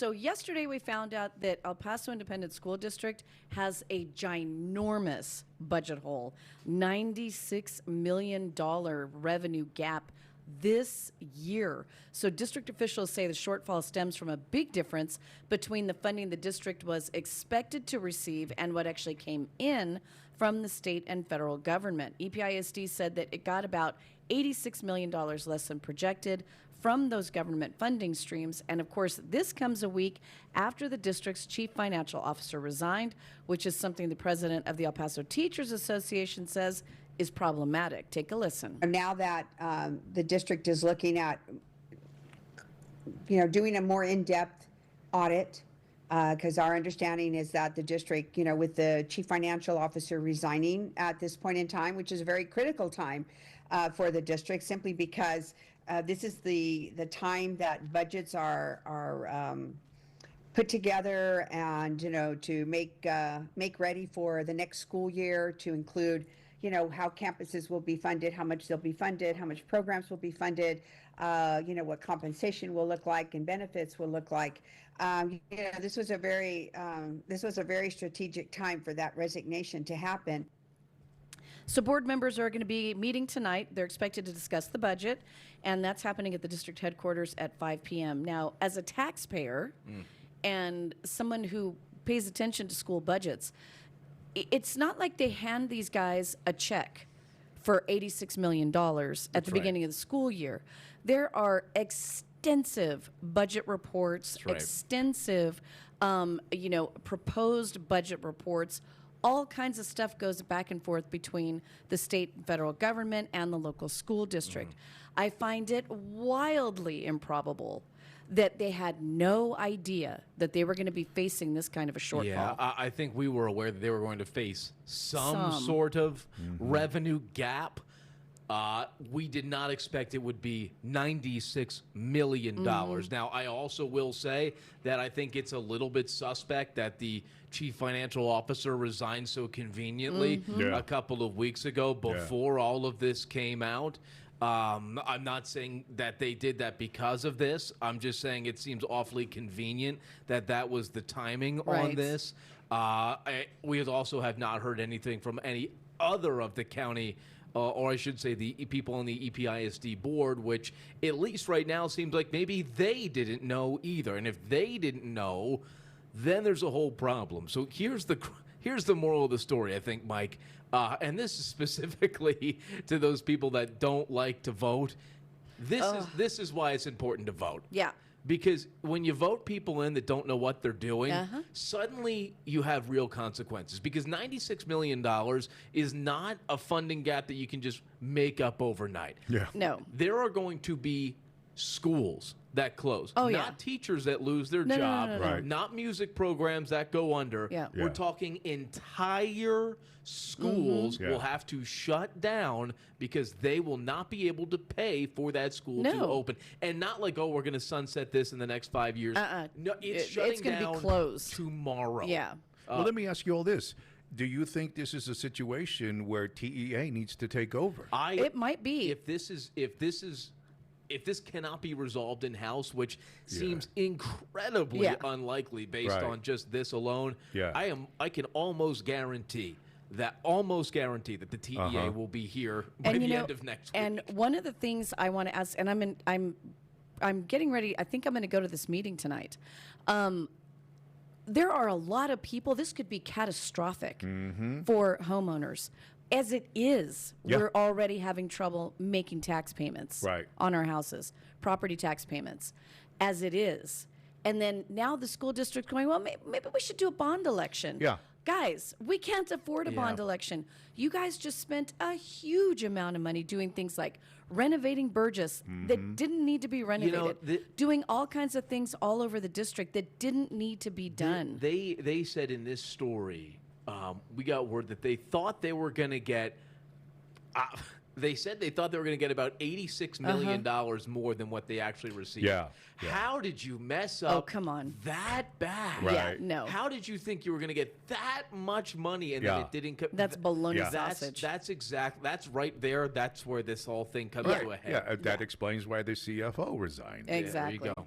So yesterday we found out that El Paso Independent School District has a ginormous budget hole, $96 million revenue gap this year. So district officials say the shortfall stems from a big difference between the funding the district was expected to receive and what actually came in from the state and federal government. EPISD said that it got about $86 million less than projected from those government funding streams. And of course, this comes a week after the district's chief financial officer resigned, which is something the president of the El Paso Teachers Association says is problematic. Take a listen. Now that the district is looking at, doing a more in-depth audit, because our understanding is that the district, with the chief financial officer resigning at this point in time, which is a very critical time for the district, simply because this is the time that budgets are put together and, to make ready for the next school year, to include how campuses will be funded, how much they'll be funded, how much programs will be funded, what compensation will look like and benefits will look like. This was a very strategic time for that resignation to happen. So board members are going to be meeting tonight. They're expected to discuss the budget, and that's happening at the district headquarters at 5 p.m. Now, as a taxpayer and someone who pays attention to school budgets, it's not like they hand these guys a check for $86 million at the beginning of the school year. There are extensive budget reports, extensive, proposed budget reports. All kinds of stuff goes back and forth between the state and federal government and the local school district. I find it wildly improbable that they had no idea that they were going to be facing this kind of a shortfall. Yeah, I think we were aware that they were going to face some sort of revenue gap. We did not expect it would be $96 million. Now, I also will say that I think it's a little bit suspect that the chief financial officer resigned so conveniently a couple of weeks ago before all of this came out. I'm not saying that they did that because of this. I'm just saying it seems awfully convenient that that was the timing on this. We also have not heard anything from any other of the county, or I should say the people on the EPISD board, which at least right now seems like maybe they didn't know either. And if they didn't know, then there's a whole problem. So here's the moral of the story, I think, Mike. And this is specifically to those people that don't like to vote. This is why it's important to vote. Yeah. Because when you vote people in that don't know what they're doing, suddenly you have real consequences. Because $96 million is not a funding gap that you can just make up overnight. Yeah. No. There are going to be schools that close. Not teachers that lose their job. Right. Not music programs that go under. We're talking entire schools will have to shut down because they will not be able to pay for that school to open. And not like, oh, we're going to sunset this in the next 5 years. No, it's shutting going to down be closed tomorrow. Yeah. Well, let me ask you all this. Do you think this is a situation where TEA needs to take over? It might be. If this cannot be resolved in-house, which seems incredibly unlikely based on just this alone, I can almost guarantee that the TEA will be here by the end of next week. And one of the things I want to ask, and I'm getting ready. I think I'm going to go to this meeting tonight. There are a lot of people. This could be catastrophic for homeowners. As it is, we're already having trouble making tax payments on our houses, property tax payments, as it is. And then now the school district's going, well, maybe we should do a bond election. Yeah. Guys, we can't afford a bond election. You guys just spent a huge amount of money doing things like renovating Burgess that didn't need to be renovated, doing all kinds of things all over the district that didn't need to be done. They said in this story, we got word that they thought they were going to get they said they thought they were going to get about $86 million more than what they actually received. How did you mess up come on. that bad? Yeah, no. How did you think you were going to get that much money and then it didn't come? That's bologna sausage. That's right there. That's where this whole thing comes to a head. That explains why the CFO resigned. Exactly. There you go.